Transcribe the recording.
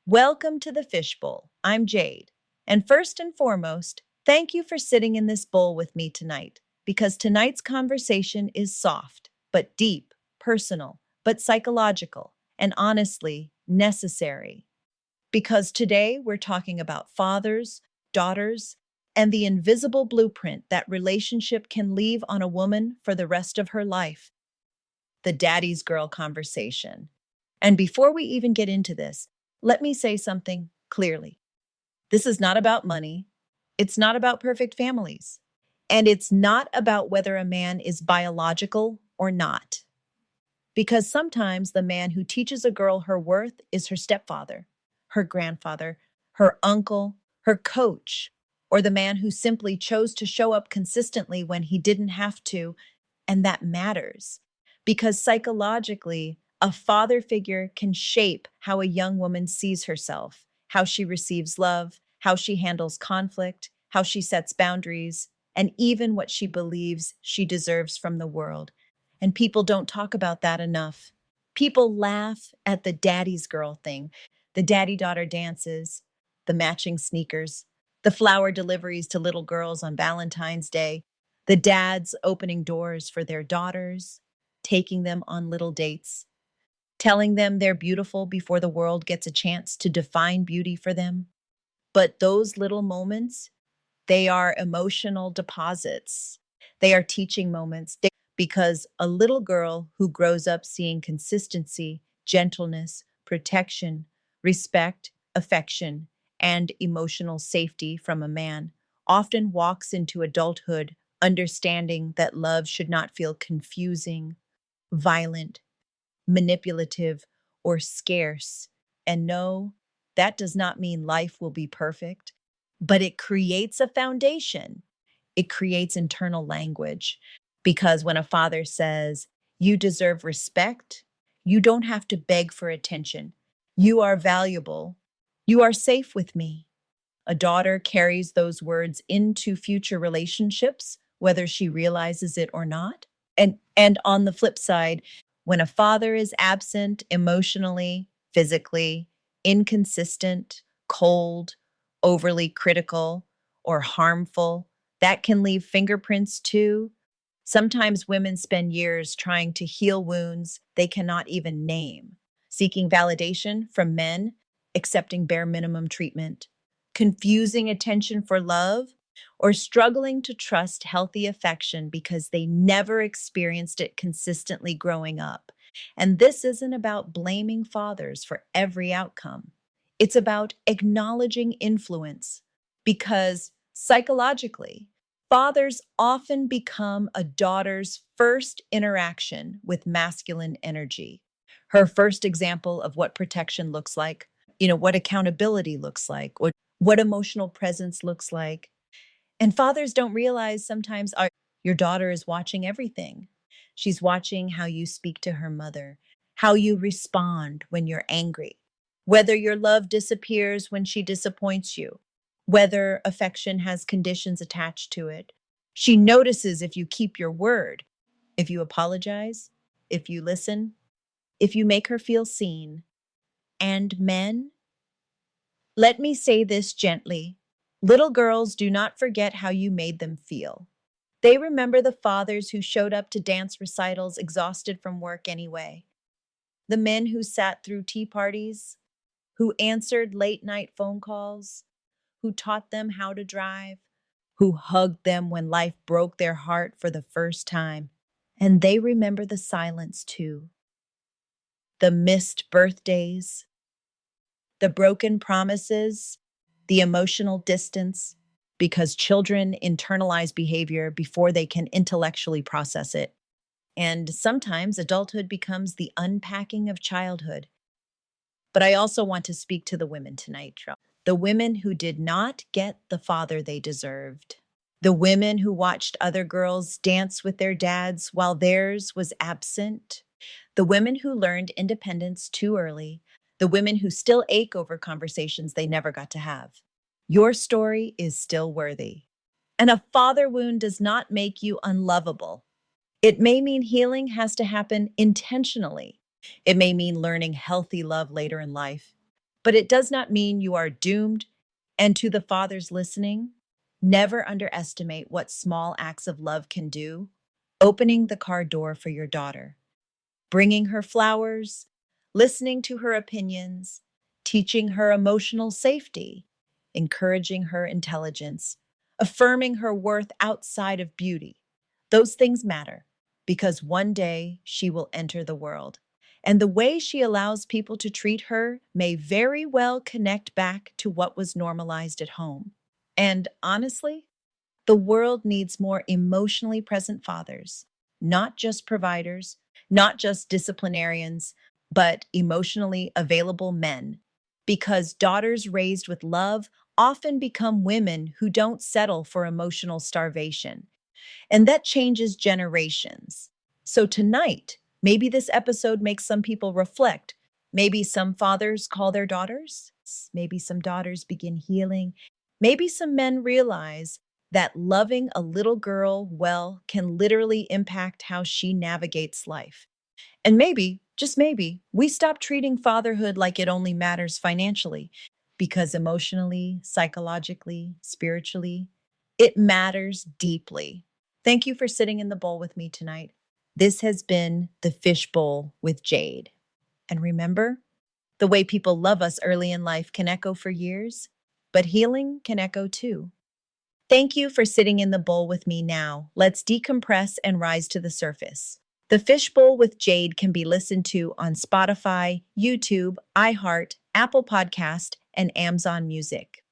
Welcome to the Fishbowl. I'm Jade. And first and foremost, thank you for sitting in this bowl with me tonight, because tonight's conversation is soft, but deep, personal, but psychological, and honestly, necessary. Because today we're talking about fathers, daughters, and the invisible blueprint that relationship can leave on a woman for the rest of her life, the daddy's girl conversation. And before we even get into this, let me say something clearly. This is not about money. It's not about perfect families. And it's not about whether a man is biological or not. Because sometimes the man who teaches a girl her worth is her stepfather, her grandfather, her uncle, her coach, or the man who simply chose to show up consistently when he didn't have to. And that matters because psychologically, a father figure can shape how a young woman sees herself, how she receives love, how she handles conflict, how she sets boundaries, and even what she believes she deserves from the world. And people don't talk about that enough. People laugh at the daddy's girl thing, the daddy daughter dances, the matching sneakers, the flower deliveries to little girls on Valentine's Day, the dads opening doors for their daughters, taking them on little dates, telling them they're beautiful before the world gets a chance to define beauty for them. But those little moments, they are emotional deposits. They are teaching moments because a little girl who grows up seeing consistency, gentleness, protection, respect, affection, and emotional safety from a man often walks into adulthood understanding that love should not feel confusing, violent, manipulative, or scarce. And no, that does not mean life will be perfect, but it creates a foundation. It creates internal language. Because when a father says, you deserve respect, you don't have to beg for attention. You are valuable. You are safe with me. A daughter carries those words into future relationships, whether she realizes it or not. And on the flip side, when a father is absent emotionally, physically, inconsistent, cold, overly critical, or harmful, that can leave fingerprints too. Sometimes women spend years trying to heal wounds they cannot even name, seeking validation from men, accepting bare minimum treatment, confusing attention for love, or struggling to trust healthy affection because they never experienced it consistently growing up. And this isn't about blaming fathers for every outcome. It's about acknowledging influence because psychologically, fathers often become a daughter's first interaction with masculine energy, her first example of what protection looks like, what accountability looks like, what emotional presence looks like. And fathers don't realize sometimes your daughter is watching everything. She's watching how you speak to her mother, how you respond when you're angry, whether your love disappears when she disappoints you, whether affection has conditions attached to it. She notices if you keep your word, if you apologize, if you listen, if you make her feel seen. And men, let me say this gently. Little girls do not forget how you made them feel. They remember the fathers who showed up to dance recitals exhausted from work anyway, the men who sat through tea parties, who answered late night phone calls, who taught them how to drive, who hugged them when life broke their heart for the first time. And they remember the silence too, the missed birthdays, the broken promises, the emotional distance, because children internalize behavior before they can intellectually process it. And sometimes adulthood becomes the unpacking of childhood. But I also want to speak to the women tonight, the women who did not get the father they deserved, the women who watched other girls dance with their dads while theirs was absent, the women who learned independence too early, the women who still ache over conversations they never got to have. Your story is still worthy. And a father wound does not make you unlovable. It may mean healing has to happen intentionally. It may mean learning healthy love later in life. but it does not mean you are doomed. And to the fathers listening, never underestimate what small acts of love can do. Opening the car door for your daughter, bringing her flowers, listening to her opinions, teaching her emotional safety, encouraging her intelligence, affirming her worth outside of beauty. Those things matter because one day she will enter the world. And the way she allows people to treat her may very well connect back to what was normalized at home. And honestly, the world needs more emotionally present fathers, not just providers, not just disciplinarians, but emotionally available men. Because daughters raised with love often become women who don't settle for emotional starvation. And that changes generations. So tonight, maybe this episode makes some people reflect. Maybe some fathers call their daughters. Maybe some daughters begin healing. Maybe some men realize that loving a little girl well can literally impact how she navigates life. And maybe, just maybe, we stop treating fatherhood like it only matters financially, because emotionally, psychologically, spiritually, it matters deeply. Thank you for sitting in the bowl with me tonight. This has been the Fishbowl with Jade. And remember, the way people love us early in life can echo for years, but healing can echo too. Thank you for sitting in the bowl with me now. Let's decompress and rise to the surface. The Fishbowl with Jade can be listened to on Spotify, YouTube, iHeart, Apple Podcast, and Amazon Music.